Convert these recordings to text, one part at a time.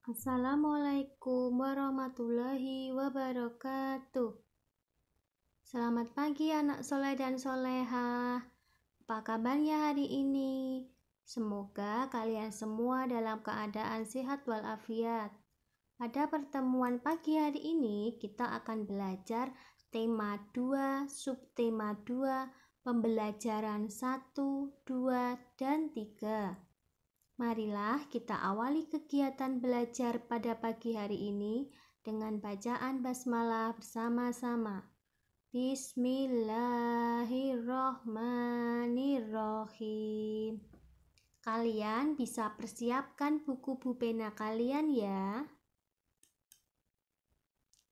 Assalamualaikum warahmatullahi wabarakatuh. Selamat pagi anak soleh dan soleha. Apa kabarnya hari ini? Semoga kalian semua dalam keadaan sehat walafiat. Pada pertemuan pagi hari ini kita akan belajar tema 2, subtema 2, pembelajaran 1, 2, dan 3. Marilah kita awali kegiatan belajar pada pagi hari ini dengan bacaan basmalah bersama-sama. Bismillahirrohmanirrohim. Kalian bisa persiapkan buku pena kalian ya.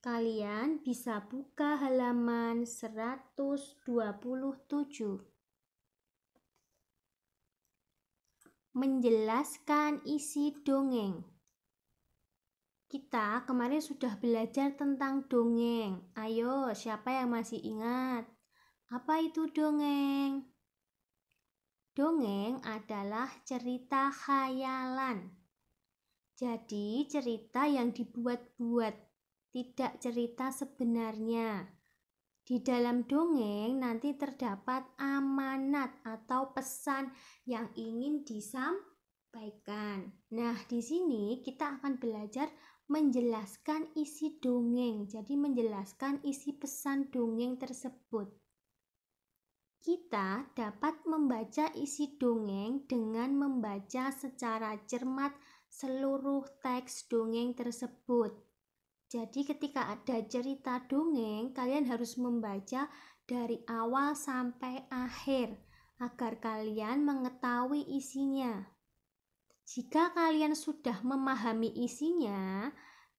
Kalian bisa buka halaman 127. Menjelaskan isi dongeng. Kita kemarin sudah belajar tentang dongeng. Ayo, siapa yang masih ingat? Apa itu dongeng? Dongeng adalah cerita khayalan. Jadi, cerita yang dibuat-buat, tidak cerita sebenarnya. Di dalam dongeng nanti terdapat amanat atau pesan yang ingin disampaikan. Nah, di sini kita akan belajar menjelaskan isi dongeng. Jadi menjelaskan isi pesan dongeng tersebut. Kita dapat membaca isi dongeng dengan membaca secara cermat seluruh teks dongeng tersebut. Jadi ketika ada cerita dongeng, kalian harus membaca dari awal sampai akhir agar kalian mengetahui isinya. Jika kalian sudah memahami isinya,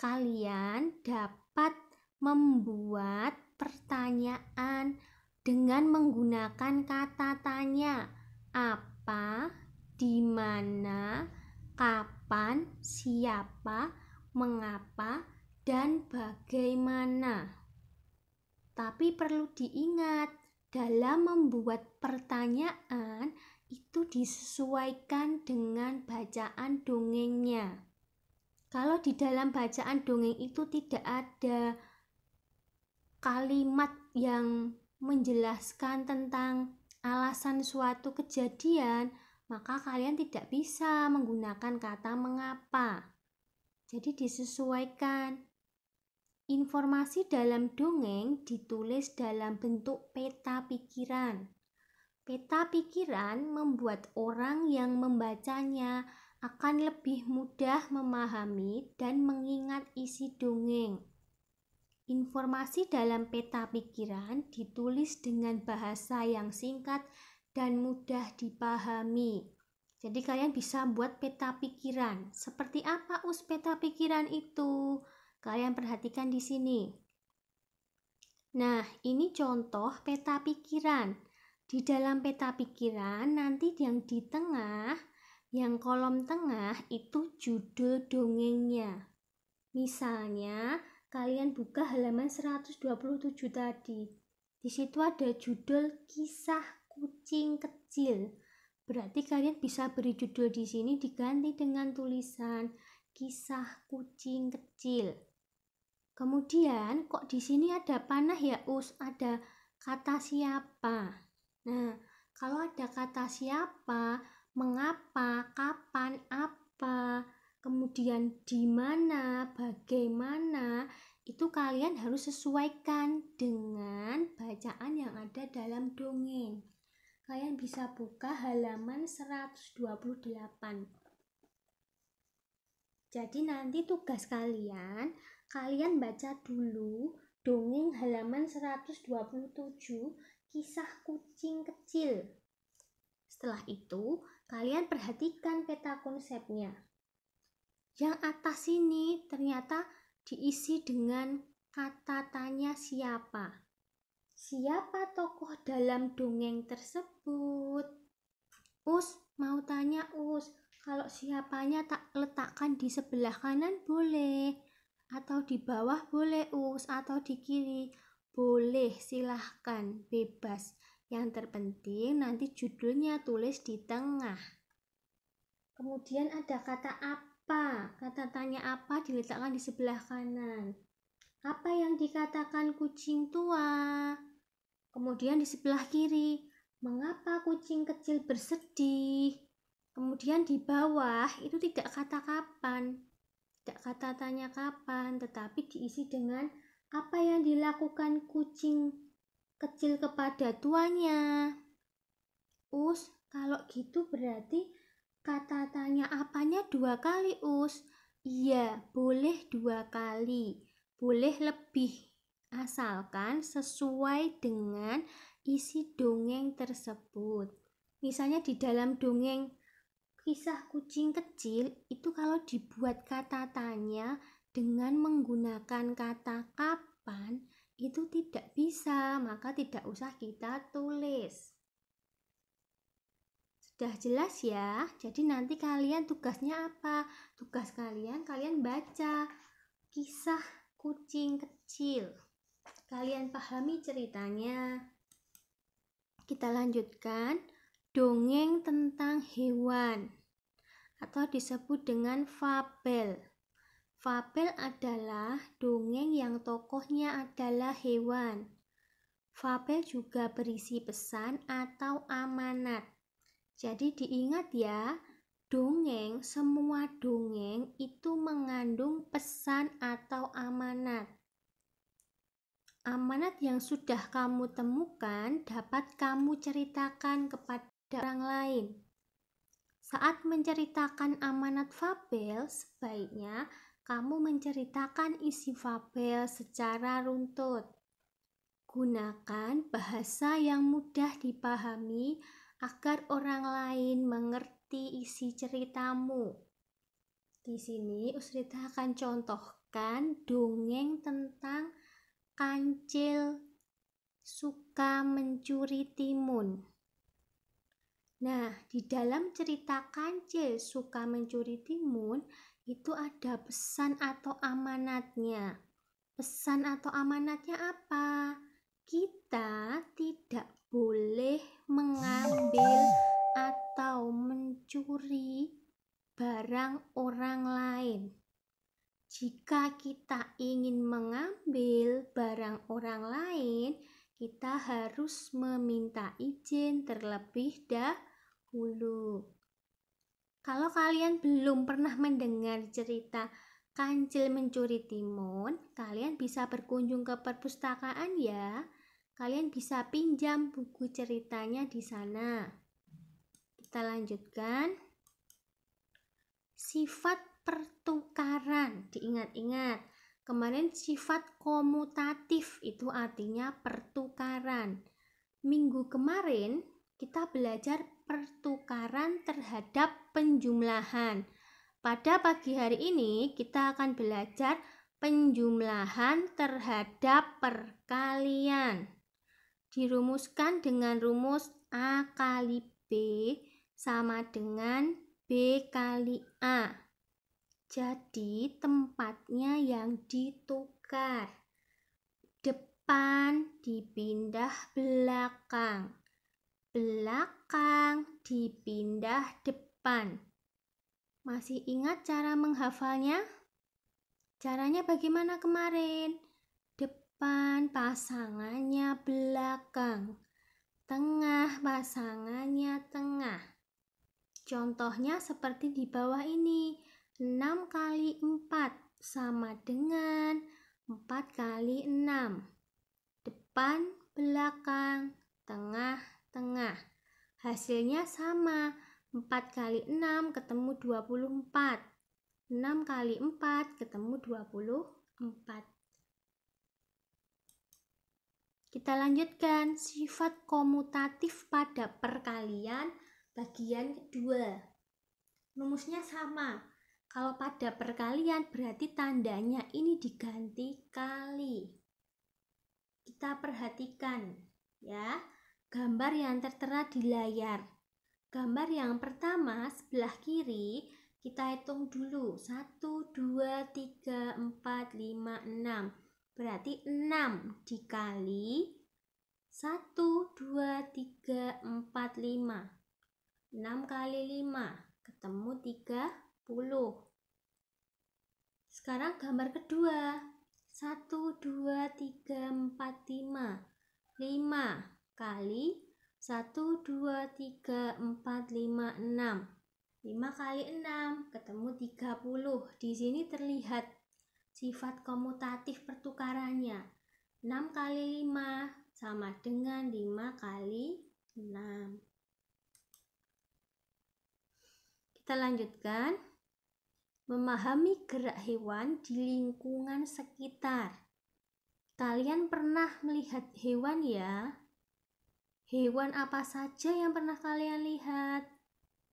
kalian dapat membuat pertanyaan dengan menggunakan kata tanya. Apa, di mana, kapan, siapa, mengapa, dan bagaimana. Tapi perlu diingat, dalam membuat pertanyaan itu disesuaikan dengan bacaan dongengnya. Kalau di dalam bacaan dongeng itu tidak ada kalimat yang menjelaskan tentang alasan suatu kejadian, maka kalian tidak bisa menggunakan kata mengapa. Jadi disesuaikan. Informasi dalam dongeng ditulis dalam bentuk peta pikiran. Peta pikiran membuat orang yang membacanya akan lebih mudah memahami dan mengingat isi dongeng. Informasi dalam peta pikiran ditulis dengan bahasa yang singkat dan mudah dipahami. Jadi kalian bisa buat peta pikiran. Seperti apa peta pikiran itu? Kalian perhatikan di sini. Nah, ini contoh peta pikiran. Di dalam peta pikiran nanti yang di tengah, yang kolom tengah itu judul dongengnya. Misalnya, kalian buka halaman 127 tadi. Di situ ada judul Kisah Kucing Kecil. Berarti kalian bisa beri judul di sini diganti dengan tulisan Kisah Kucing Kecil. Kemudian kok di sini ada panah ya ada kata siapa. Nah, kalau ada kata siapa, mengapa, kapan, apa, kemudian di mana, bagaimana, itu kalian harus sesuaikan dengan bacaan yang ada dalam dongeng. Kalian bisa buka halaman 128. Jadi nanti tugas kalian baca dulu dongeng halaman 127 Kisah Kucing Kecil. Setelah itu, kalian perhatikan peta konsepnya. Yang atas ini ternyata diisi dengan kata tanya siapa. Siapa tokoh dalam dongeng tersebut? Mau tanya kalau siapanya tak letakkan di sebelah kanan boleh, atau di bawah boleh atau di kiri boleh, silahkan, bebas. Yang terpenting nanti judulnya tulis di tengah. Kemudian ada kata apa? Kata tanya apa diletakkan di sebelah kanan. Apa yang dikatakan kucing tua? Kemudian di sebelah kiri, mengapa kucing kecil bersedih? Kemudian di bawah itu tidak kata kapan, tidak kata tanya kapan, tetapi diisi dengan apa yang dilakukan kucing kecil kepada tuanya. Kalau gitu berarti kata tanya apanya 2 kali, Iya, boleh 2 kali, boleh lebih, asalkan sesuai dengan isi dongeng tersebut. Misalnya di dalam dongeng kisah kucing kecil itu kalau dibuat kata tanya dengan menggunakan kata kapan itu tidak bisa, maka tidak usah kita tulis. Sudah jelas ya? Jadi nanti kalian tugasnya apa? Tugas kalian baca kisah kucing kecil. Kalian pahami ceritanya. Kita lanjutkan. Dongeng tentang hewan atau disebut dengan fabel. Fabel adalah dongeng yang tokohnya adalah hewan. Fabel juga berisi pesan atau amanat. Jadi diingat ya, semua dongeng itu mengandung pesan atau amanat. Amanat yang sudah kamu temukan dapat kamu ceritakan kepada orang lain. Saat menceritakan amanat fabel, sebaiknya kamu menceritakan isi fabel secara runtut. Gunakan bahasa yang mudah dipahami agar orang lain mengerti isi ceritamu. Di sini Usrita akan contohkan dongeng tentang kancil suka mencuri timun. Nah, di dalam cerita kancil suka mencuri timun itu ada pesan atau amanatnya. Pesan atau amanatnya apa? Kita tidak boleh mengambil atau mencuri barang orang lain. Jika kita ingin mengambil barang orang lain, kita harus meminta izin terlebih dahulu. Kalau kalian belum pernah mendengar cerita Kancil mencuri timun, kalian bisa berkunjung ke perpustakaan ya. Kalian bisa pinjam buku ceritanya di sana. Kita lanjutkan. Sifat pertukaran, diingat-ingat. Kemarin sifat komutatif itu artinya pertukaran. Minggu kemarin kita belajar pertukaran terhadap penjumlahan. Pada pagi hari ini kita akan belajar penjumlahan terhadap perkalian. Dirumuskan dengan rumus A kali B sama dengan B kali A. Jadi tempatnya yang ditukar. Depan dipindah belakang. Belakang dipindah depan. Masih ingat cara menghafalnya? Caranya bagaimana kemarin? Depan pasangannya belakang, tengah pasangannya tengah. Contohnya seperti di bawah ini. 6 kali 4 sama dengan 4 kali 6. Depan, belakang, tengah, tengah. Hasilnya sama. 4 kali 6 ketemu 24. 6 kali 4 ketemu 24. Kita lanjutkan sifat komutatif pada perkalian bagian kedua. Rumusnya sama. Kalau pada perkalian berarti tandanya ini diganti kali. Kita perhatikan ya, gambar yang tertera di layar. Gambar yang pertama sebelah kiri kita hitung dulu. 1, 2, 3, 4, 5, 6. Berarti 6 dikali 1, 2, 3, 4, 5. 6 kali 5 ketemu 30. Sekarang gambar kedua. 1, 2, 3, 4, 5. 5 kali 1, 2, 3, 4, 5, 6. 5 kali 6 ketemu 30. Di sini terlihat sifat komutatif pertukarannya. 6 kali 5 sama dengan 5 kali 6. Kita lanjutkan. Memahami gerak hewan di lingkungan sekitar. Kalian pernah melihat hewan ya? Hewan apa saja yang pernah kalian lihat?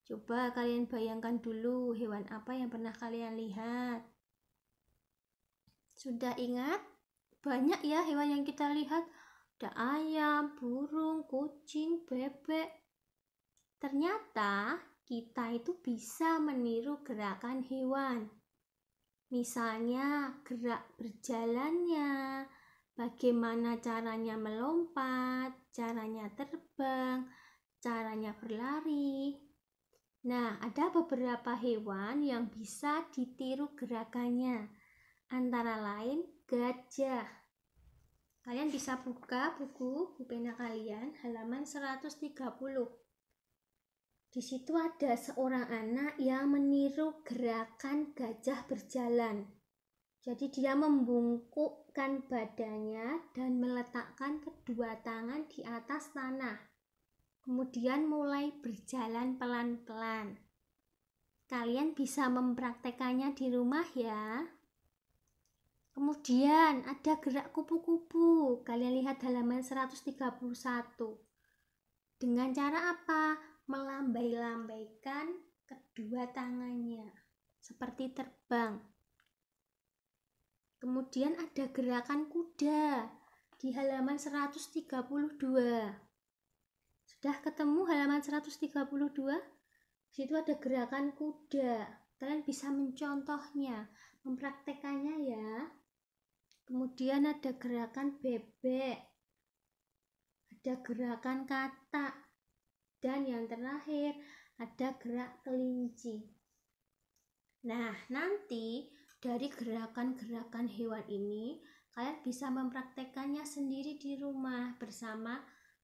Coba kalian bayangkan dulu hewan apa yang pernah kalian lihat. Sudah ingat? Banyak ya hewan yang kita lihat. Ada ayam, burung, kucing, bebek. Ternyata kita itu bisa meniru gerakan hewan. Misalnya gerak berjalannya, bagaimana caranya melompat, caranya terbang, caranya berlari. Nah, ada beberapa hewan yang bisa ditiru gerakannya. Antara lain gajah. Kalian bisa buka buku pena kalian halaman 130. Di situ ada seorang anak yang meniru gerakan gajah berjalan. Jadi dia membungkukkan badannya dan meletakkan kedua tangan di atas tanah. Kemudian mulai berjalan pelan-pelan. Kalian bisa mempraktekannya di rumah ya. Kemudian ada gerak kupu-kupu. Kalian lihat halaman 131. Dengan cara apa? Melambai-lambaikan kedua tangannya seperti terbang. Kemudian ada gerakan kuda di halaman 132. Sudah ketemu halaman 132? Di situ ada gerakan kuda. Kalian bisa mencontohnya, mempraktekannya ya. Kemudian ada gerakan bebek. Ada gerakan katak. Dan yang terakhir ada gerak kelinci. Nah, nanti dari gerakan-gerakan hewan ini kalian bisa mempraktekannya sendiri di rumah bersama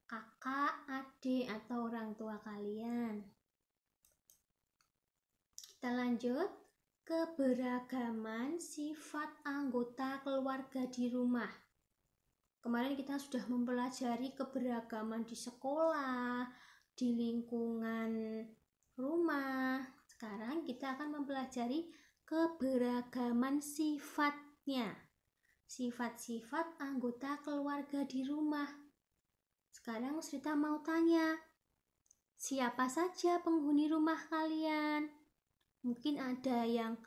kakak, adik, atau orang tua kalian. Kita lanjut. Keberagaman sifat anggota keluarga di rumah. Kemarin kita sudah mempelajari keberagaman di sekolah, di lingkungan rumah. Sekarang kita akan mempelajari keberagaman sifatnya. Sifat-sifat anggota keluarga di rumah. Sekarang Srita mau tanya, siapa saja penghuni rumah kalian? Mungkin ada yang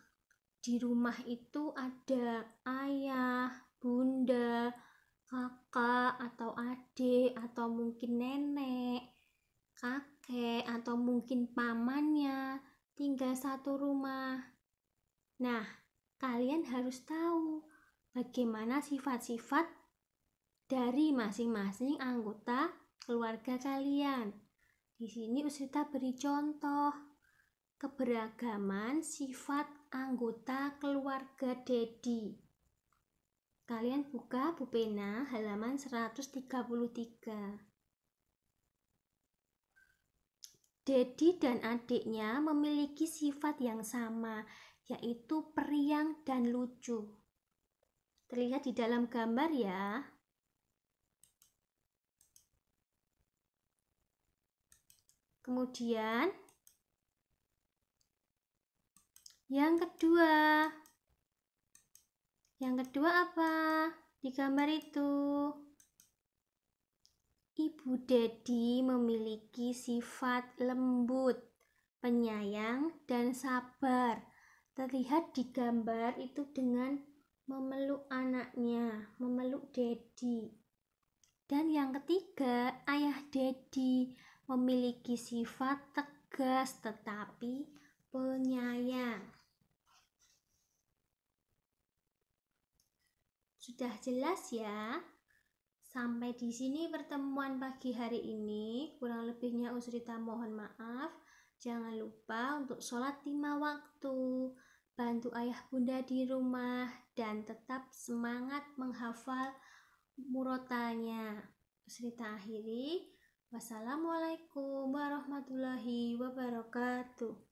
di rumah itu ada ayah, bunda, kakak, atau adik, atau mungkin nenek, kakek, atau mungkin pamannya tinggal satu rumah. Nah, kalian harus tahu bagaimana sifat-sifat dari masing-masing anggota keluarga kalian. Di sini Usrita beri contoh keberagaman sifat anggota keluarga Dedi. Kalian buka buku pena halaman 133. Dedi dan adiknya memiliki sifat yang sama, yaitu periang dan lucu. Terlihat di dalam gambar ya. Kemudian yang kedua apa? Di gambar itu Ibu Dedi memiliki sifat lembut, penyayang, dan sabar. Terlihat di gambar itu dengan memeluk anaknya, memeluk Dedi. Dan yang ketiga, Ayah Dedi memiliki sifat tegas tetapi penyayang. Sudah jelas ya? Sampai di sini pertemuan pagi hari ini. Kurang lebihnya Usrita mohon maaf. Jangan lupa untuk sholat 5 waktu. bantu ayah bunda di rumah, dan tetap semangat menghafal murotanya. Cerita akhiri. Wassalamualaikum warahmatullahi wabarakatuh.